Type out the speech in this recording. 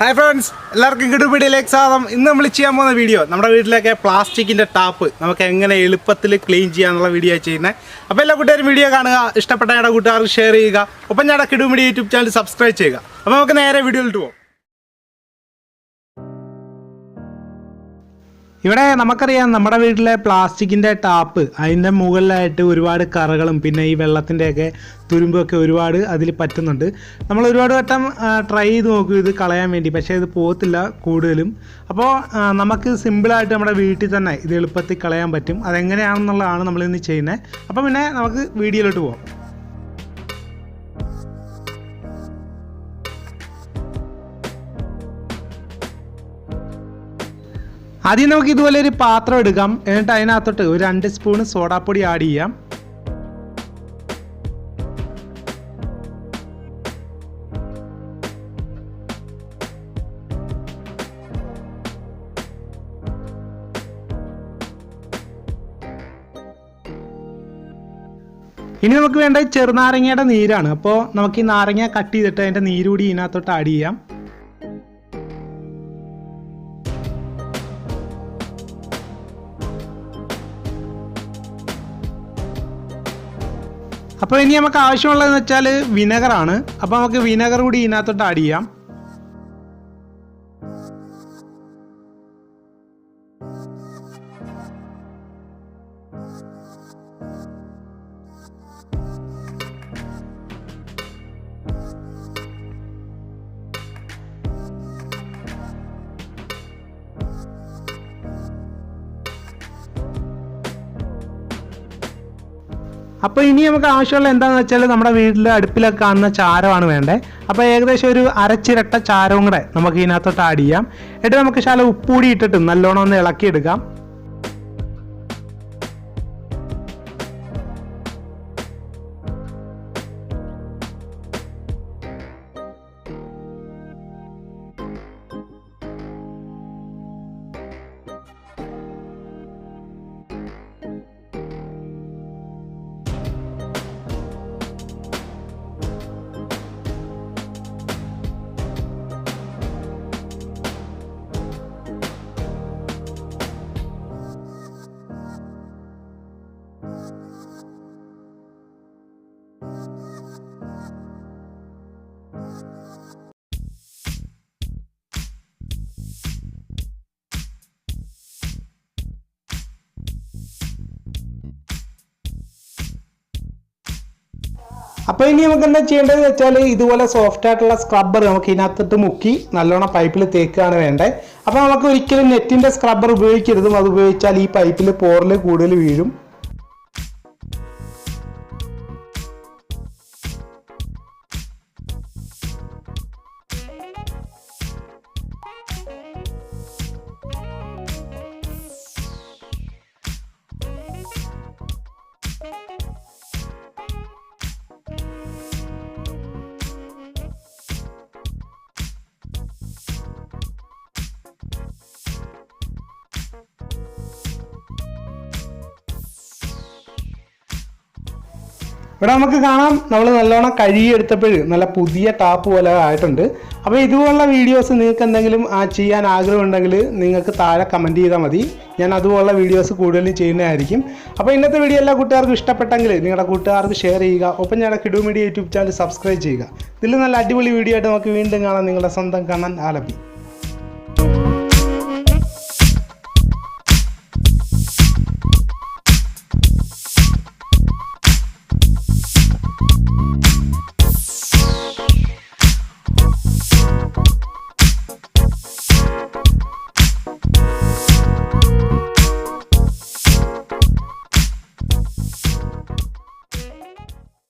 Hi friends, എല്ലാവർക്കും കിടു വീഡിയോയിലേക്ക് സ്വാഗതം. ഇന്ന് നമ്മൾ ചെയ്യാൻ പോകുന്ന വീഡിയോ നമ്മുടെ വീട്ടിലേക്ക് പ്ലാസ്റ്റിക്കിൻ്റെ ടാപ്പ് നമുക്ക് എങ്ങനെ എളുപ്പത്തിൽ ക്ലീൻ ചെയ്യാന്നുള്ള വീഡിയോ ചെയ്യുന്നത്. അപ്പോൾ എല്ലാ കൂട്ടുകാരും വീഡിയോ കാണുക, ഇഷ്ടപ്പെട്ട ഞങ്ങളുടെ കൂട്ടുകാർക്ക് ഷെയർ ചെയ്യുക, ഒപ്പം ഞങ്ങളുടെ കിടു മീഡിയ യൂട്യൂബ് ചാനൽ സബ്സ്ക്രൈബ് ചെയ്യുക. അപ്പോൾ നമുക്ക് നേരെ വീഡിയോയിലിട്ട് പോകും. ഇവിടെ നമുക്കറിയാം നമ്മുടെ വീട്ടിലെ പ്ലാസ്റ്റിക്കിൻ്റെ ടാപ്പ്, അതിൻ്റെ മുകളിലായിട്ട് ഒരുപാട് കറകളും പിന്നെ ഈ വെള്ളത്തിൻ്റെയൊക്കെ തുരുമ്പൊക്കെ ഒരുപാട് അതിൽ പറ്റുന്നുണ്ട്. നമ്മൾ ഒരുപാട് വട്ടം ട്രൈ ചെയ്ത് നോക്കും ഇത് കളയാൻ വേണ്ടി, പക്ഷേ ഇത് പോകത്തില്ല കൂടുതലും. അപ്പോൾ നമുക്ക് സിമ്പിളായിട്ട് നമ്മുടെ വീട്ടിൽ തന്നെ ഇത് എളുപ്പത്തിൽ കളയാൻ പറ്റും. അതെങ്ങനെയാണെന്നുള്ളതാണ് നമ്മളിന്ന് ചെയ്യുന്നത്. അപ്പോൾ പിന്നെ നമുക്ക് വീഡിയോയിലോട്ട് പോകാം. ആദ്യം നമുക്ക് ഇതുപോലെ ഒരു പാത്രം എടുക്കാം. എന്നിട്ട് അതിനകത്തോട്ട് ഒരു 2 സ്പൂൺ സോഡാപ്പൊടി ആഡ് ചെയ്യാം. ഇനി നമുക്ക് വേണ്ട ചെറുനാരങ്ങയുടെ നീരാണ്. അപ്പോൾ നമുക്ക് ഈ നാരങ്ങ കട്ട് ചെയ്തിട്ട് അതിൻ്റെ നീരുകൂടി ഇതിനകത്തോട്ട് ആഡ് ചെയ്യാം. അപ്പോൾ ഇനി നമുക്ക് ആവശ്യമുള്ളതെന്ന് വെച്ചാൽ വിനെഗറാണ്. അപ്പോൾ നമുക്ക് വിനെഗർ കൂടി ഇതിനകത്തോട്ട് ആഡ് ചെയ്യാം. അപ്പോൾ ഇനി നമുക്ക് ആവശ്യമുള്ള എന്താണെന്ന് വെച്ചാൽ നമ്മുടെ വീട്ടിലെ അടുപ്പിലൊക്കെ കാണുന്ന ചാരമാണ് വേണ്ടത്. അപ്പോൾ ഏകദേശം ഒരു അരച്ചിരട്ട ചാരവും കൂടെ നമുക്ക് ഇതിനകത്തോട്ട് ആഡ് ചെയ്യാം. എന്നിട്ട് നമുക്ക് ശകലം ഉപ്പ് കൂടി ഇട്ടിട്ട് നല്ലോണം ഒന്ന് ഇളക്കിയെടുക്കാം. അപ്പോൾ ഇനി നമുക്ക് എന്താ ചെയ്യേണ്ടതെന്ന് വെച്ചാൽ ഇതുപോലെ സോഫ്റ്റ് ആയിട്ടുള്ള സ്ക്രബ്ബർ നമുക്ക് ഇതിനകത്തിട്ട് മുക്കി നല്ലോണം പൈപ്പിൽ തേക്കുകയാണ് വേണ്ടത്. അപ്പോൾ നമുക്ക് ഒരിക്കലും നെറ്റിൻ്റെ സ്ക്രബ്ബർ ഉപയോഗിക്കരുതും. അത് ഉപയോഗിച്ചാൽ ഈ പൈപ്പിൽ പോറൽ കൂടുതൽ വീഴും. ഇവിടെ നമുക്ക് കാണാം നമ്മൾ നല്ലോണം കഴുകിയെടുത്തപ്പോൾ നല്ല പുതിയ ടാപ്പ് പോലെ ആയിട്ടുണ്ട്. അപ്പോൾ ഇതുപോലുള്ള വീഡിയോസ് നിങ്ങൾക്ക് എന്തെങ്കിലും ചെയ്യാൻ ആഗ്രഹമുണ്ടെങ്കിൽ നിങ്ങൾക്ക് താഴെ കമൻറ്റ് ചെയ്താൽ മതി. ഞാൻ അതുപോലുള്ള വീഡിയോസ് കൂടുതലും ചെയ്യുന്നതായിരിക്കും. അപ്പോൾ ഇന്നത്തെ വീഡിയോ എല്ലാ കൂട്ടുകാർക്കും ഇഷ്ടപ്പെട്ടെങ്കിൽ നിങ്ങളുടെ കൂട്ടുകാർക്ക് ഷെയർ ചെയ്യുക, ഒപ്പം ഞങ്ങളുടെ കിടു മീഡിയ യൂട്യൂബ് ചാനൽ സബ്സ്ക്രൈബ് ചെയ്യുക. ഇതിൽ നല്ല അടിപൊളി വീഡിയോ ആയിട്ട് നമുക്ക് വീണ്ടും കാണാം. നിങ്ങളുടെ സ്വന്തം കണ്ണൻ ആലപ്പി.